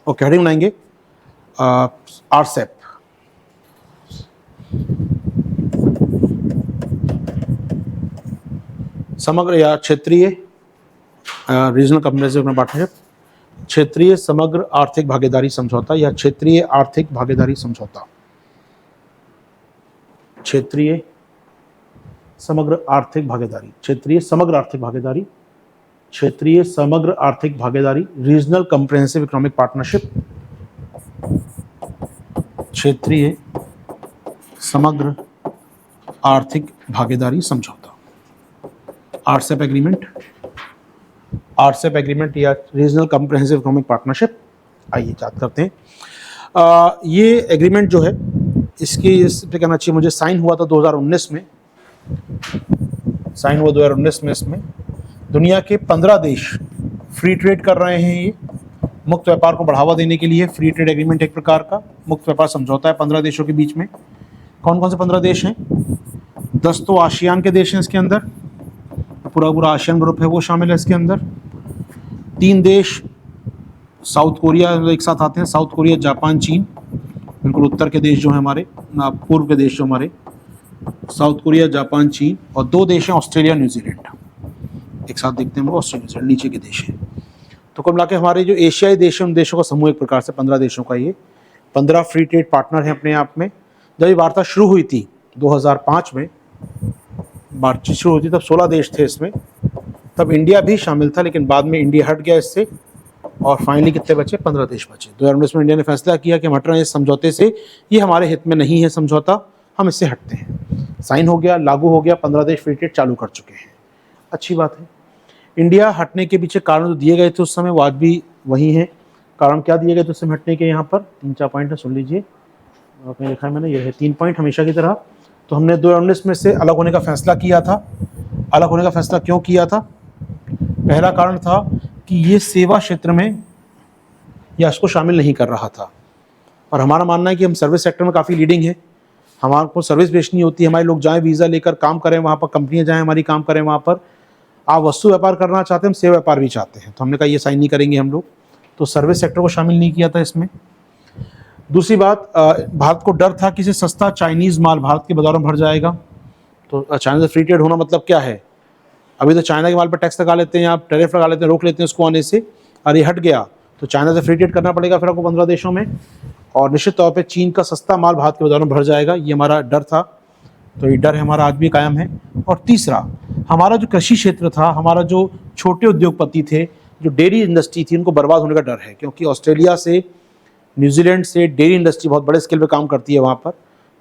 Okay, heading बनाएंगे RCEP. समग्र या क्षेत्रीय रीजनल कम्प्रेहेंसिव पार्टनरशिप, क्षेत्रीय समग्र आर्थिक भागीदारी समझौता या क्षेत्रीय आर्थिक भागीदारी समझौता, क्षेत्रीय समग्र आर्थिक भागीदारी, क्षेत्रीय समग्र आर्थिक भागीदारी, क्षेत्रीय समग्र आर्थिक भागीदारी, रीजनल कम्प्रेहेंसिव इकोनॉमिक पार्टनरशिप, क्षेत्रीय समग्र आर्थिक भागीदारी समझौता, आरसेप एग्रीमेंट, आरसेप एग्रीमेंट या रीजनल कम्प्रेहेंसिव इकोनॉमिक पार्टनरशिप। आइए याद करते हैं। ये एग्रीमेंट जो है इसकी इस पे कहना चाहिए मुझे साइन हुआ था 2019 में, साइन हुआ 2019 में। इसमें दुनिया के 15 देश फ्री ट्रेड कर रहे हैं। ये मुक्त व्यापार को बढ़ावा देने के लिए फ्री ट्रेड एग्रीमेंट एक प्रकार का मुक्त व्यापार समझौता है 15 देशों के बीच में। कौन कौन से 15 देश हैं? 10 तो आसियान के देश हैं इसके अंदर, पूरा आसियान ग्रुप है वो शामिल है इसके अंदर। 3 देश साउथ कोरिया एक साथ आते हैं, साउथ कोरिया, जापान, चीन, बिल्कुल उत्तर के देश जो हैं हमारे, पूर्व के देश जो हमारे, साउथ कोरिया, जापान, चीन, और 2 देश हैं ऑस्ट्रेलिया, न्यूजीलैंड। एक साथ देखते हैं हम, ऑस्ट्रेलिया, न्यूजीलैंड नीचे के देश हैं। तो कुल मिला के हमारे जो एशियाई देश हैं उन देशों का समूह एक प्रकार से 15 देशों का, ये 15 फ्री ट्रेड पार्टनर हैं अपने आप में। जब ये वार्ता शुरू हुई थी 2005 में, बातचीत शुरू हुई थी, तब 16 देश थे इसमें, तब इंडिया भी शामिल था, लेकिन बाद में इंडिया हट गया इससे और फाइनली कितने बचे? 15 देश बचे। 2019 में इंडिया ने फैसला किया कि हम हट रहे हैं इस समझौते से, ये हमारे हित में नहीं है समझौता, हम इससे हटते हैं। साइन हो गया, लागू हो गया, 15 देश फ्री ट्रेड चालू कर चुके हैं। अच्छी बात है। इंडिया हटने के पीछे कारण जो दिए गए थे उस समय वो आज भी वही हैं। कारण क्या दिए गए थे उस समय हटने के? यहाँ पर 3-4 पॉइंट है, सुन लीजिए, आपने लिखा है मैंने, ये है 3 पॉइंट हमेशा की तरह। तो हमने 2019 में से अलग होने का फैसला किया था। अलग होने का फैसला क्यों किया था? पहला कारण था कि ये सेवा क्षेत्र में या इसको शामिल नहीं कर रहा था, और हमारा मानना है कि हम सर्विस सेक्टर में काफ़ी लीडिंग है, हमारे को सर्विस बेचनी होती है, हमारे लोग जाएं वीज़ा लेकर काम करें वहाँ पर, कंपनियां जाएं हमारी काम करें वहाँ पर। आप वस्तु व्यापार करना चाहते हैं, हम सेवा व्यापार भी चाहते हैं, तो हमने कहा ये साइन नहीं करेंगे हम लोग, तो सर्विस सेक्टर को शामिल नहीं किया था इसमें। दूसरी बात, भारत को डर था कि इसे सस्ता चाइनीज़ माल भारत के बाजारों में भर जाएगा। तो चाइना से फ्री ट्रेड होना मतलब क्या है? अभी तो चाइना के माल पर टैक्स लगा लेते हैं, आप टैरिफ लगा लेते हैं, रोक लेते हैं उसको आने से, और ये हट गया तो चाइना से फ्री ट्रेड करना पड़ेगा फिर आपको 15 देशों में, और निश्चित तौर पे चीन का सस्ता माल भारत के बाजारों में भर जाएगा, ये हमारा डर था। तो ये डर है हमारा आज भी कायम है। और तीसरा, हमारा जो कृषि क्षेत्र था, हमारा जो छोटे उद्योगपति थे, जो डेयरी इंडस्ट्री थी, उनको बर्बाद होने का डर है, क्योंकि ऑस्ट्रेलिया से, न्यूजीलैंड से डेयरी इंडस्ट्री बहुत बड़े स्केल पे काम करती है वहाँ पर,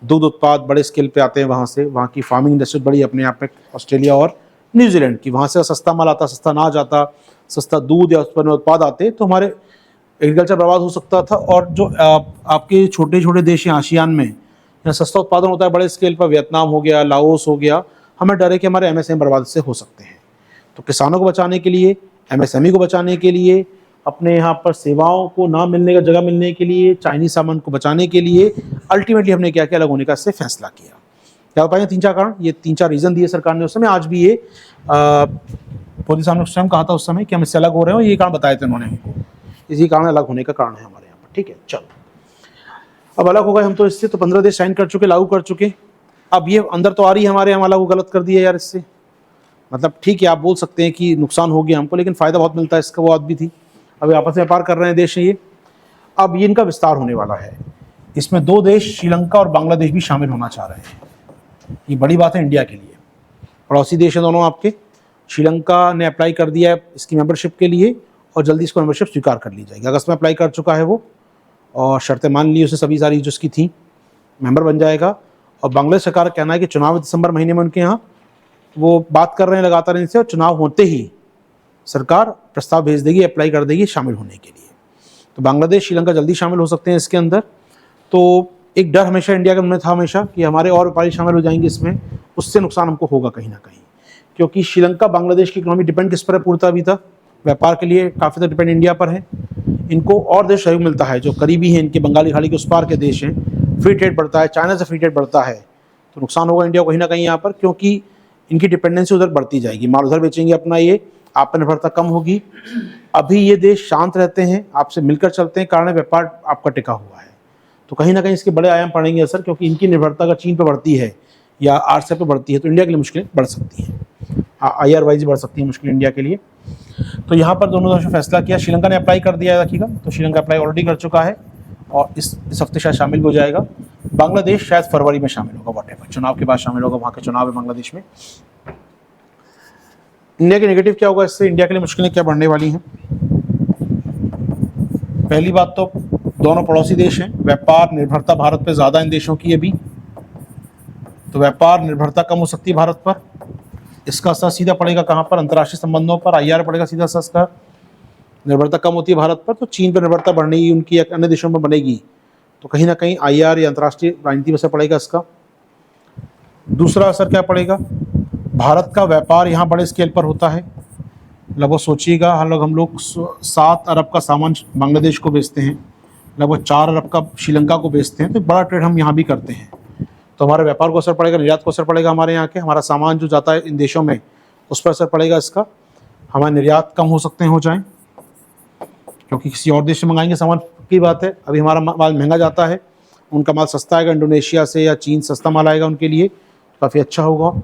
दूध उत्पाद बड़े स्केल पे आते हैं वहाँ से, वहाँ की फार्मिंग इंडस्ट्री बड़ी अपने आप में ऑस्ट्रेलिया और न्यूजीलैंड की, वहाँ से सस्ता माल आता, सस्ता अनाज आता, सस्ता दूध या उत्पाद आते, तो हमारे एग्रीकल्चर बर्बाद हो सकता था। और जो आपके छोटे छोटे देश हैं आसियान में, यहाँ सस्ता उत्पादन होता है बड़े स्केल पर, वियतनाम हो गया, लाओस हो गया, हमें डर है कि हमारे एमएसएमई बर्बाद से हो सकते हैं। तो किसानों को बचाने के लिए, एमएसएमई को बचाने के लिए, अपने यहाँ पर सेवाओं को ना मिलने का जगह मिलने के लिए, चाइनीज सामान को बचाने के लिए, अल्टीमेटली हमने क्या किया? अलग होने का इससे फैसला किया। क्या बताएं? 3-4 कारण, ये 3-4 रीज़न दिए सरकार ने उस समय। आज भी ये मोदी साहब ने स्वयं कहा था उस समय कि हम इससे अलग हो रहे हैं, ये कारण बताए थे उन्होंने हमको, इसी कारण अलग होने का कारण है हमारे यहाँ पर। ठीक है, चलो अब अलग हो गए हम तो इससे, तो 15 देश साइन कर चुके, लागू कर चुके। अब ये अंदर तो आ रही है हमारे, हम अलग को गलत कर दिया यार इससे, मतलब ठीक है आप बोल सकते हैं कि नुकसान हो गया हमको, लेकिन फ़ायदा बहुत मिलता है इसका, वो बात भी थी। अभी आपस में व्यापार कर रहे हैं देश ये। अब ये इनका विस्तार होने वाला है, इसमें 2 देश श्रीलंका और बांग्लादेश भी शामिल होना चाह रहे हैं। ये बड़ी बात है इंडिया के लिए, पड़ोसी देश हैं दोनों आपके। श्रीलंका ने अप्लाई कर दिया है इसकी मेंबरशिप के लिए, और जल्दी इसको मेंबरशिप स्वीकार कर ली जाएगी। अगस्त में अप्लाई कर चुका है वो, और शर्तें मान ली उसने सभी सारी जो उसकी थी, मेंबर बन जाएगा। और बांग्लादेश सरकार का कहना है कि चुनाव दिसंबर महीने में उनके यहाँ, वो बात कर रहे हैं लगातार इनसे, और चुनाव होते ही सरकार प्रस्ताव भेज देगी, अप्लाई कर देगी शामिल होने के लिए। तो बांग्लादेश, श्रीलंका जल्दी शामिल हो सकते हैं इसके अंदर। तो एक डर हमेशा इंडिया का मन में था हमेशा कि हमारे और व्यापारी शामिल हो जाएंगे इसमें, उससे नुकसान हमको होगा कहीं ना कहीं, क्योंकि श्रीलंका बांग्लादेश की इकोनॉमी डिपेंड किस पर है? पूर्णतः अभी तक व्यापार के लिए काफ़ी ज़्यादा डिपेंड इंडिया पर है। इनको और देश सहयोग मिलता है जो करीबी हैं, इनके बंगाली खाड़ी के उस पार के देश हैं, फ्री ट्रेड बढ़ता है, चाइना से फ्री ट्रेड बढ़ता है, तो नुकसान होगा इंडिया को कहीं ना कहीं यहाँ पर, क्योंकि इनकी डिपेंडेंसी उधर बढ़ती जाएगी, माल उधर बेचेंगे अपना ये, आत्मनिर्भरता कम होगी। अभी ये देश शांत रहते हैं, आपसे मिलकर चलते हैं, कारण व्यापार आपका टिका हुआ है। तो कहीं ना कहीं इसके बड़े आयाम पड़ेंगे असर, क्योंकि इनकी निर्भरता अगर चीन पर बढ़ती है या आरसेप पर बढ़ती है तो इंडिया के लिए मुश्किलें बढ़ सकती हैं, IR वाइज बढ़ सकती है मुश्किल इंडिया के लिए। तो यहाँ पर दोनों देशों ने फैसला किया। श्रीलंका ने अप्लाई कर दिया है रखिएगा, तो श्रीलंका अप्लाई ऑलरेडी कर चुका है और इस हफ्ते शायद शामिल हो जाएगा। बांग्लादेश शायद फरवरी में शामिल होगा, वॉटेवर चुनाव के बाद शामिल होगा, वहाँ के चुनाव है बांग्लादेश में। इंडिया के नेगेटिव क्या होगा इससे, इंडिया के लिए मुश्किलें क्या बढ़ने वाली हैं। पहली बात तो दोनों पड़ोसी देश हैं, व्यापार निर्भरता भारत पे ज़्यादा इन देशों की अभी, तो व्यापार निर्भरता कम हो सकती है भारत पर। इसका असर सीधा पड़ेगा कहाँ पर, अंतर्राष्ट्रीय संबंधों पर, IR पड़ेगा सीधा असर इसका। निर्भरता कम होती है भारत पर तो चीन पर निर्भरता बढ़नेगी, उनकी अन्य देशों पर बनेगी, तो कहीं ना कहीं IR या अंतर्राष्ट्रीय राजनीति पर असर पड़ेगा इसका। दूसरा असर क्या पड़ेगा, भारत का व्यापार यहाँ बड़े स्केल पर होता है, लगभग सोचिएगा हम लोग 7 अरब का सामान बांग्लादेश को बेचते हैं, लगभग 4 अरब का श्रीलंका को बेचते हैं, तो बड़ा ट्रेड हम यहाँ भी करते हैं। तो हमारे व्यापार को असर पड़ेगा, निर्यात को असर पड़ेगा, हमारे यहाँ के हमारा सामान जो जाता है इन देशों में उस पर असर पड़ेगा इसका। हमारे निर्यात कम हो सकते हैं, हो जाएं, क्योंकि किसी और देश से मंगाएंगे सामान की बात है। अभी हमारा माल महंगा जाता है, उनका माल सस्ता आएगा, इंडोनेशिया से या चीन सस्ता माल आएगा उनके लिए, काफ़ी अच्छा होगा।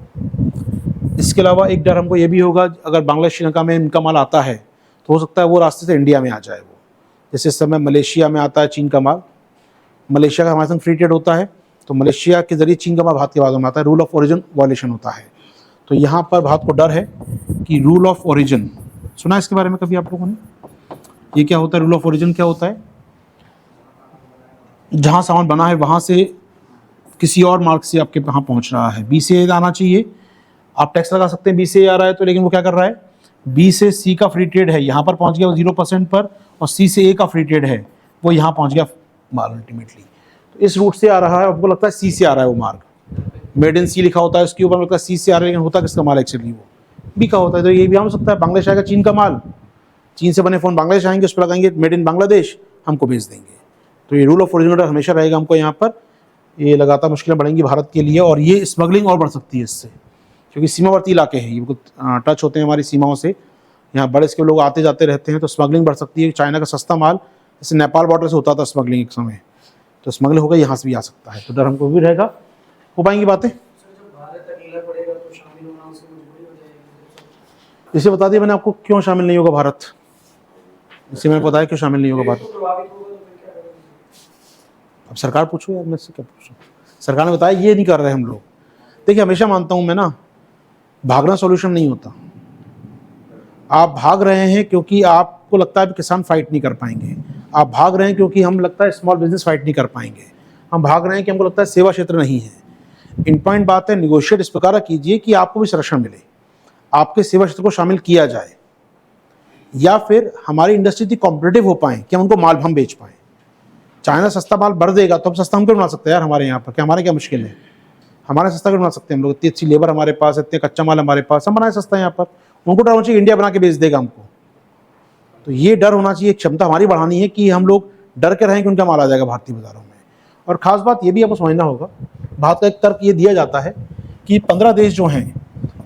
इसके अलावा एक डर हमको ये भी होगा, अगर बांग्लादेश श्रीलंका में इनका माल आता है तो हो सकता है वो रास्ते से इंडिया में आ जाए, वो जैसे इस समय मलेशिया में आता है चीन का माल, मलेशिया का हमारे संग फ्री ट्रेड होता है, तो मलेशिया के जरिए चीन का माल भारत के बाद में आता है, रूल ऑफ ओरिजिन वायलेशन होता है। तो यहाँ पर भारत को डर है कि रूल ऑफ ओरिजिन, सुना इसके बारे में कभी आप लोगों ने, ये क्या होता है, रूल ऑफ ओरिजिन क्या होता है, जहाँ सामान बना है वहाँ से किसी और मार्ग से आपके यहाँ पहुँच रहा है, B से आना चाहिए, आप टैक्स लगा सकते हैं B से आ रहा है तो, लेकिन वो क्या कर रहा है, B से C का फ्री ट्रेड है, यहाँ पर पहुँच गया वो 0% पर, और C से A का फ्री ट्रेड है, वो यहाँ पहुँच गया माल अल्टीमेटली। तो इस रूट से आ रहा है, आपको लगता है C से आ रहा है वो मार्ग, मेड इन C लिखा होता है उसके ऊपर, लगता है C से आ रहा है, लेकिन होता किसका माल एक्चुअली वो B का होता है। तो ये भी हो सकता है बांग्लादेश आएगा चीन का माल, चीन से बने फ़ोन बांग्लादेश आएंगे, उस पर लगाएंगे मेड इन बांग्लादेश, हमको भेज देंगे। तो ये रूल ऑफ ओरिजिन हमेशा रहेगा हमको यहाँ पर, ये लगातार मुश्किलें बढ़ेंगी भारत के लिए, और ये स्मगलिंग और बढ़ सकती है इससे, क्योंकि सीमावर्ती इलाके हैं, ये टच होते हैं हमारी सीमाओं से, यहाँ बड़े इसके लोग आते जाते रहते हैं, तो स्मगलिंग बढ़ सकती है। चाइना का सस्ता माल जैसे नेपाल बॉर्डर से होता था स्मगलिंग एक समय, तो स्मगलिंग होगा यहाँ से भी आ सकता है, तो डर हमको भी रहेगा। हो पाएंगी बातें, इसे बता दिया मैंने आपको क्यों शामिल नहीं होगा भारत, इसे मैंने बताया क्यों शामिल नहीं होगा भारत। अब सरकार पूछो यार, मैं से क्या पूछूं, सरकार ने बताया ये नहीं कर रहे हम लोग। देखिए हमेशा मानता हूं मैं ना, भागना सॉल्यूशन नहीं होता। आप भाग रहे हैं क्योंकि आपको लगता है कि किसान फाइट नहीं कर पाएंगे, आप भाग रहे हैं क्योंकि हम लगता है स्मॉल बिजनेस फाइट नहीं कर पाएंगे, हम भाग रहे हैं कि हमको लगता है सेवा क्षेत्र नहीं है। इन पॉइंट बात है, निगोशिएट इस प्रकार कीजिए कि आपको भी संरक्षण मिले, आपके सेवा क्षेत्र को शामिल किया जाए, या फिर हमारी इंडस्ट्री इतनी कॉम्पिटिटिव हो पाए कि हम उनको माल हम बेच पाएँ। चाइना सस्ता माल भर देगा तो हम सस्ता हम क्यों बना सकते हैं यार, हमारे यहाँ पर क्या, हमारे क्या मुश्किल है, हमारे सस्ता क्यों बना सकते हैं हम लोग, इतनी अच्छी लेबर हमारे पास, इतने कच्चा माल हमारे पास, हम बनाए सस्ता है यहाँ पर। उनको डर होना चाहिए इंडिया बना के बेच देगा हमको, तो ये डर होना चाहिए, क्षमता हमारी बढ़ानी है कि हम लोग डर के रहें कि उनका माल आ जाएगा भारतीय बाजारों में। और ख़ास बात ये भी आपको समझना होगा, भारत का एक तर्क ये दिया जाता है कि 15 देश जो हैं,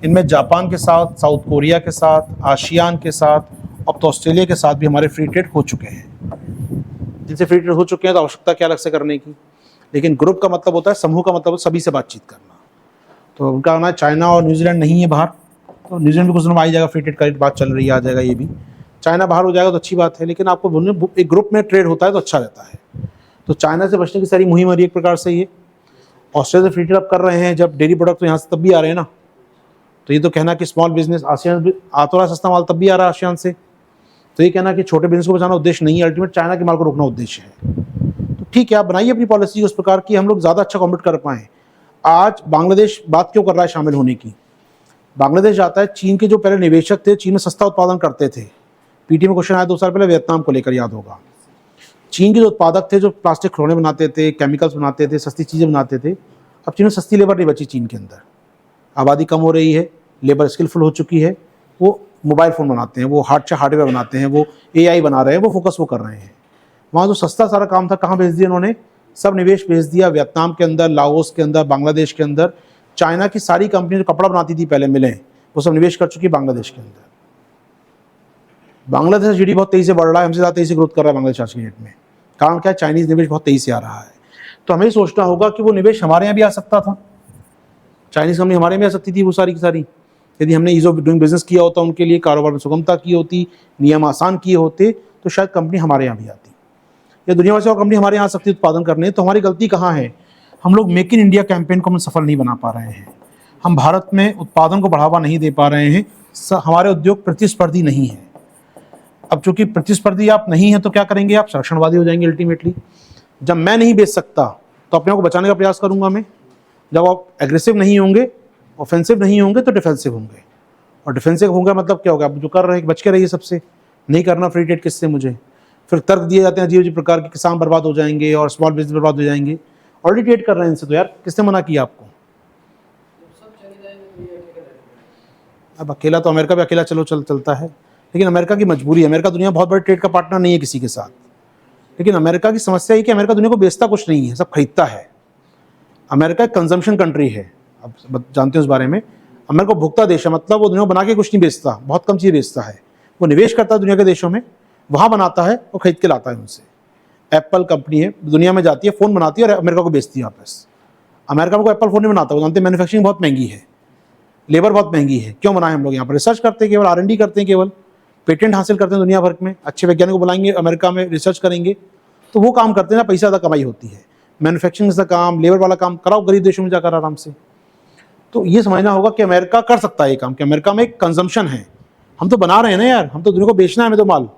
इनमें जापान के साथ, साउथ कोरिया के साथ, आसियान के साथ, अब तो ऑस्ट्रेलिया के साथ भी हमारे फ्री ट्रेड हो चुके हैं। जिनसे फ्री ट्रेड हो चुके हैं तो आवश्यकता क्या अलग से करने की, लेकिन ग्रुप का मतलब होता है, समूह का मतलब सभी से बातचीत करना। तो उनका कहना है चाइना और न्यूजीलैंड नहीं है बाहर, तो न्यूजीलैंड भी कुछ दिन में आ जाएगा, फ्री ट्रेड का बात चल रही है, आ जाएगा ये भी। चाइना बाहर हो जाएगा तो अच्छी बात है, लेकिन आपको बोलने एक ग्रुप में ट्रेड होता है तो अच्छा रहता है। तो चाइना से बचने की सारी मुहिम आ रही है एक प्रकार से। ये ऑस्ट्रेलिया से फ्री ट्रेड कर रहे हैं, जब डेयरी प्रोडक्ट तो यहाँ से तब भी आ रहे हैं ना, तो ये तो कहना कि स्मॉल बिजनेस आसियान आ तो रहा सस्ता माल तब भी आ रहा है आसियान से, तो ये कहना कि छोटे बिजनेस को बचाना उद्देश्य नहीं है, अल्टीमेट चाइना के माल को रोकना उद्देश्य है। तो ठीक है, आप बनाइए अपनी पॉलिसी उस प्रकार की हम लोग ज़्यादा अच्छा कॉम्पीट कर पाएँ। आज बांग्लादेश बात क्यों कर रहा है शामिल होने की, बांग्लादेश जाता है, चीन के जो पहले निवेशक थे, चीन में सस्ता उत्पादन करते थे, पीटी में क्वेश्चन आया 2 साल पहले वियतनाम को लेकर, याद होगा। चीन के जो उत्पादक थे, जो प्लास्टिक खिलौने बनाते थे, केमिकल्स बनाते थे, सस्ती चीज़ें बनाते थे, अब चीन में सस्ती लेबर नहीं बची। चीन के अंदर आबादी कम हो रही है, लेबर स्किलफुल हो चुकी है, वो मोबाइल फ़ोन बनाते हैं, वो हार्डवेयर बनाते हैं, वो AI बना रहे हैं, वो फोकस वो कर रहे हैं। वहाँ जो सस्ता सारा काम था कहाँ भेज दिया इन्होंने, सब निवेश भेज दिया वियतनाम के अंदर, लाओस के अंदर, बांग्लादेश के अंदर। चाइना की सारी कंपनी जो कपड़ा बनाती थी पहले मिलें, वो सब निवेश कर चुकी है बांग्लादेश के अंदर। बांग्लादेश का जीडीपी बहुत तेज़ी से बढ़ रहा है, हमसे ज़्यादा तेज़ी से ग्रोथ कर रहा है बांग्लादेश आज की डेट में। कारण क्या है? चाइनीज़ निवेश बहुत तेज़ी से आ रहा है। तो हमें सोचना होगा कि वो निवेश हमारे यहाँ भी आ सकता था, चाइनीज़ कंपनी हमारे में आ सकती थी वो सारी की सारी, यदि हमने ईज ऑफ डूइंग बिजनेस किया होता, उनके लिए कारोबार में सुगमता की होती, नियम आसान किए होते, तो शायद कंपनी हमारे यहाँ भी आती, या दुनिया भर से और कंपनी हमारे यहाँ आ सकती उत्पादन करने। तो हमारी गलती कहाँ है? हम लोग मेक इन इंडिया कैंपेन को हम सफल नहीं बना पा रहे हैं। हम भारत में उत्पादन को बढ़ावा नहीं दे पा रहे हैं। हमारे उद्योग प्रतिस्पर्धी नहीं है। अब चूंकि प्रतिस्पर्धी आप नहीं है तो क्या करेंगे? आप संरक्षणवादी हो जाएंगे अल्टीमेटली। जब मैं नहीं बेच सकता तो अपने आप को बचाने का प्रयास करूंगा मैं। जब आप एग्रेसिव नहीं होंगे, ऑफेंसिव नहीं होंगे, तो डिफेंसिव होंगे। और डिफेंसिव होगा मतलब क्या होगा? आप जो कर रहे हैं बच के रहिए सबसे, नहीं करना फ्री ट्रेड किससे मुझे। फिर तर्क दिए जाते हैं अजीब प्रकार के, किसान बर्बाद हो जाएंगे और स्मॉल बिजनेस बर्बाद हो जाएंगे। ऑलरेडी ट्रेड कर रहे हैं इनसे, तो यार किसने मना किया आपको? अब अकेला तो अमेरिका भी अकेला चलता है, लेकिन अमेरिका की मजबूरी है। अमेरिका दुनिया में बहुत बड़े ट्रेड का पार्टनर नहीं है किसी के साथ, लेकिन अमेरिका की समस्या है कि अमेरिका दुनिया को बेचता कुछ नहीं है, सब खरीदता है। अमेरिका एक कंजम्पशन कंट्री है, आप जानते हैं उस बारे में। अमेरिका भुगता देश है, मतलब वो दुनिया को बना के कुछ नहीं बेचता, बहुत कम चीज़ बेचता है। वो निवेश करता है दुनिया के देशों में, वहाँ बनाता है और खरीद के लाता है उनसे। एप्पल कंपनी है, दुनिया में जाती है, फ़ोन बनाती है और अमेरिका को बेचती है वापस। अमेरिका में कोई एप्पल फ़ोन नहीं बनाता, वो जानते हैं मैन्युफैक्चरिंग बहुत महंगी है, लेबर बहुत महंगी है। क्यों बनाए? हम लोग यहाँ पर रिसर्च करते हैं, केवल R&D करते हैं, केवल पेटेंट हासिल करते हैं दुनिया भर में। अच्छे वैज्ञानिक को बुलाएंगे, अमेरिका में रिसर्च करेंगे, तो वो काम करते हैं ना, पैसा ज़्यादा कमाई होती है। मैन्युफैक्चरिंग का काम, लेबर वाला काम कराओ गरीब देशों में जाकर आराम से। तो ये समझना होगा कि अमेरिका कर सकता है ये काम, कि अमेरिका में एक कंजम्पशन है। हम तो बना रहे हैं ना यार, हम तो दुनिया को बेचना है, हमें तो माल,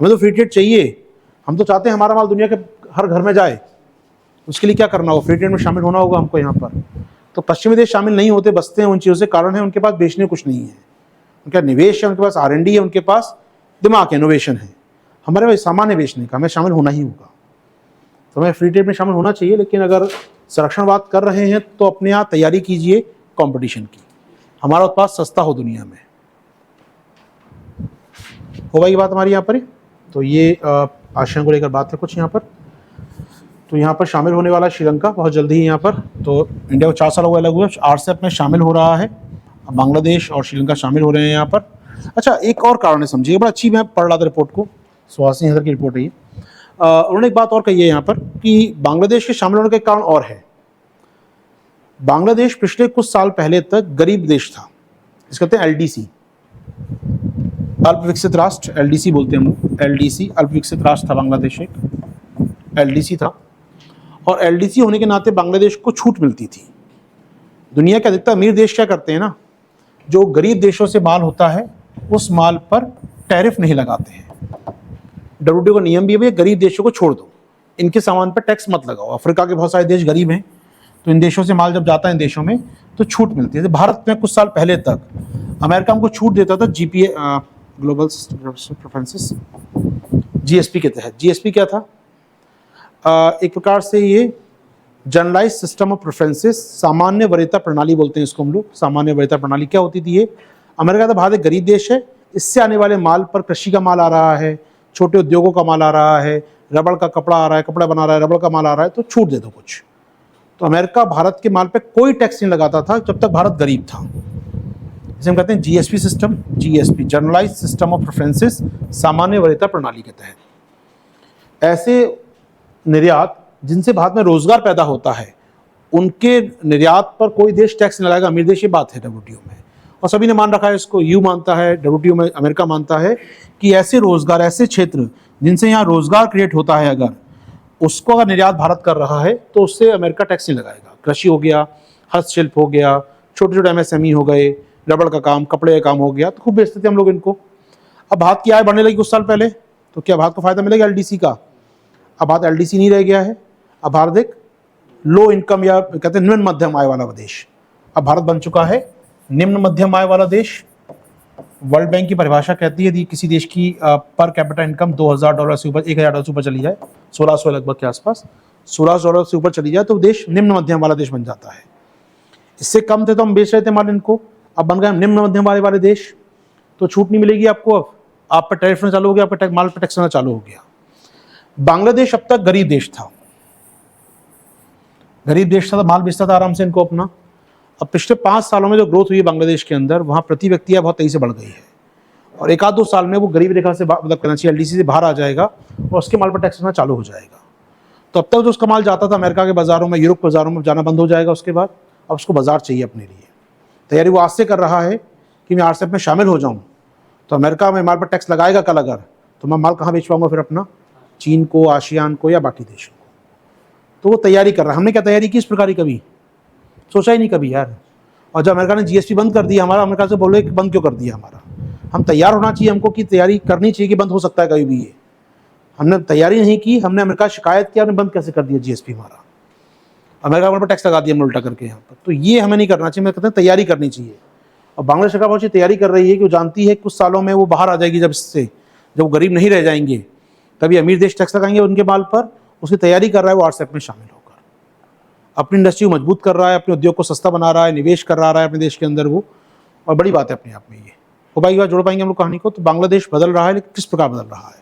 हमें तो फ्री ट्रेड चाहिए। हम तो चाहते हैं हमारा माल दुनिया के हर घर में जाए। उसके लिए क्या करना होगा? फ्री ट्रेड में शामिल होना होगा हमको यहाँ पर। तो पश्चिमी देश शामिल नहीं होते, बसते हैं उन चीज़ों से। कारण है उनके पास बेचने कुछ नहीं है, उनका निवेश है, उनके पास R&D है, उनके पास दिमाग है, इनोवेशन है। हमारे पास सामान है बेचने का, हमें शामिल होना ही होगा। तो हमें फ्री ट्रेड में शामिल होना चाहिए, लेकिन अगर संरक्षणवाद कर रहे हैं तो अपने यहाँ तैयारी कीजिए कंपटीशन की, हमारा उत्पाद सस्ता हो दुनिया में। हो भाई बात हमारी यहाँ पर। तो ये आशय को लेकर बात है कुछ यहाँ पर। तो यहाँ पर शामिल होने वाला श्रीलंका बहुत जल्दी ही यहाँ पर। तो इंडिया को 4 साल हो गए अलग हुए, RCEP में शामिल हो रहा है। बांग्लादेश और श्रीलंका शामिल हो रहे हैं यहाँ पर। अच्छा, एक और कारण है, समझिए, बड़ा अच्छी, मैं पढ़ रहा था रिपोर्ट को, सुहासिनी हज़र की रिपोर्ट है ये। उन्होंने एक बात और कही है यहाँ पर कि बांग्लादेश के शामिल होने का कारण और है। बांग्लादेश पिछले कुछ साल पहले तक गरीब देश था, इसको कहते हैं LDC, अल्प विकसित राष्ट्र, LDC बोलते हैं हम, LDC अल्प विकसित राष्ट्र था बांग्लादेश, एक LDC था। और LDC होने के नाते बांग्लादेश को छूट मिलती थी। दुनिया के अधिकतर अमीर देश क्या करते हैं ना, जो गरीब देशों से माल होता है उस माल पर टैरिफ नहीं लगाते हैं। WTO का नियम भी है, गरीब देशों को छोड़ दो, इनके सामान पर टैक्स मत लगाओ। अफ्रीका के बहुत सारे देश गरीब हैं, तो इन देशों से माल जब जाता है इन देशों में तो छूट मिलती है। भारत में कुछ साल पहले तक अमेरिका हमको छूट देता था GPA, ग्लोबल प्रेफरेंसेस, GSP के तहत। GSP क्या था? एक प्रकार से ये जनरलाइज सिस्टम ऑफ प्रेफरेंसेस, सामान्य वरीयता प्रणाली बोलते हैं इसको हम लोग। सामान्य वरीयता प्रणाली क्या होती थी ये? अमेरिका तो भारत एक गरीब देश है, इससे आने वाले माल पर कृषि का माल आ रहा है, छोटे उद्योगों का माल आ रहा है, रबड़ का कपड़ा आ रहा है, कपड़ा बना रहा है, रबड़ का माल आ रहा है, तो छूट दे दो कुछ। तो अमेरिका भारत के माल पे कोई टैक्स नहीं लगाता था जब तक भारत गरीब था। इसे हम कहते हैं GSP system, GSP generalise system of preferences, सामान्य वरीयता प्रणाली के तहत। ऐसे निर्यात जिनसे भारत में रोजगार पैदा होता है, उनके निर्यात पर कोई देश टैक्स नहीं लगाएगा, अमीर देश। ये बात है WTO में, और सभी ने मान रखा है इसको। EU मानता है, WTO में अमेरिका मानता है कि ऐसे रोजगार, ऐसे क्षेत्र जिनसे यहाँ रोजगार क्रिएट होता है, अगर उसको अगर निर्यात भारत कर रहा है तो उससे अमेरिका टैक्स नहीं लगाएगा। कृषि हो गया, हस्तशिल्प हो गया, छोटे छोटे MSME हो गए, रबड़ का काम, कपड़े का काम हो गया, तो खूब बेचते थे हम लोग इनको। अब भारत की आय बढ़ने लगी कुछ साल पहले, तो क्या भारत को फायदा मिलेगा LDC का? अब भारत LDC नहीं रह गया है, अब भारत एक लो इनकम या कहते हैं निम्न मध्यम आय वाला देश। अब भारत बन चुका है निम्न मध्यम आय वाला देश। वर्ल्ड बैंक की परिभाषा कहती है यदि किसी देश की पर कैपिटा इनकम $2000 से ऊपर, $1000 से ऊपर चली जाए, 1600 लगभग के आसपास, $1600 से ऊपर चली जाए तो देश निम्न मध्यम वाला देश बन जाता है। इससे कम थे तो हम बेच रहे थे माल इनको, अब बन गए निम्न मध्यम वाले देश, तो छूट नहीं मिलेगी आपको। अब आप पर टैरिफ चालू हो गया, आपका माल पर टैक्स चालू हो गया। बांग्लादेश अब तक गरीब देश था, तो माल बेचता था आराम से इनको अपना। अब पिछले 5 सालों में जो ग्रोथ हुई है बांग्लादेश के अंदर, वहाँ प्रति व्यक्ति आय बहुत तेजी से बढ़ गई है। और एक आध 2 साल में वो गरीब रेखा से मतलब कहना चाहिए एलडीसी से बाहर आ जाएगा और उसके माल पर टैक्स लगना चालू हो जाएगा। तो अब तक जो उसका माल जाता था अमेरिका के बाज़ारों में, यूरोप के बाज़ारों में जाना बंद हो जाएगा उसके बाद। अब उसको बाज़ार चाहिए अपने लिए। तैयारी वो आज से कर रहा है कि मैं आरसेप में शामिल हो जाऊँ। तो अमेरिका में माल पर टैक्स लगाएगा कल अगर, तो मैं माल कहाँ बेच पाऊँगा फिर अपना? चीन को, आसियान को या बाकी देशों को। तो वो तैयारी कर रहा है। हमने क्या तैयारी की इस प्रकार की? कभी सोचा ही नहीं कभी यार। और जब अमेरिका ने जीएसपी बंद कर दिया हमारा, अमेरिका से बोले कि बंद क्यों कर दिया हमारा? हम तैयार होना चाहिए हमको कि तैयारी करनी चाहिए कि बंद हो सकता है कभी भी ये। हमने तैयारी नहीं की, हमने अमेरिका शिकायत किया, हमने बंद कैसे कर दिया जीएसपी हमारा? अमेरिका पर टैक्स लगा दिया हमने उल्टा करके यहाँ पर। तो ये हमें नहीं करना चाहिए। मैं कहते हैं तैयारी करनी चाहिए। और बांग्लादेश सरकार बहुत अच्छी तैयारी कर रही है कि वो जानती है कुछ सालों में वो बाहर आ जाएगी। जब इससे जब वो गरीब नहीं रह जाएंगे तभी अमीर देश टैक्स लगाएंगे उनके माल पर। उसकी तैयारी कर रहा है वो आरसेप में शामिल होकर। अपनी इंडस्ट्री को मजबूत कर रहा है, अपने उद्योग को सस्ता बना रहा है, निवेश कर रहा है अपने देश के अंदर वो। और बड़ी बात है अपने आप में ये। तो भाई बात जोड़ पाएंगे हम लोग कहानी को। तो बांग्लादेश बदल रहा है, लेकिन किस प्रकार बदल रहा है?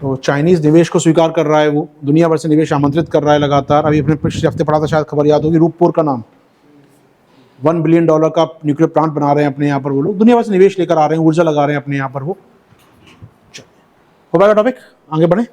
तो चाइनीज निवेश को स्वीकार कर रहा है वो, दुनिया भर से निवेश आमंत्रित कर रहा है लगातार। अभी अपने पिछले हफ्ते पढ़ा था, शायद खबर याद होगी, रूपपुर का नाम, $1 बिलियन का न्यूक्लियर प्लांट बना रहे हैं अपने यहाँ पर वो लोग। दुनिया भर से निवेश लेकर आ रहे हैं, ऊर्जा लगा रहे हैं अपने यहाँ पर वो। हो पाएगा टॉपिक, आगे बढ़े।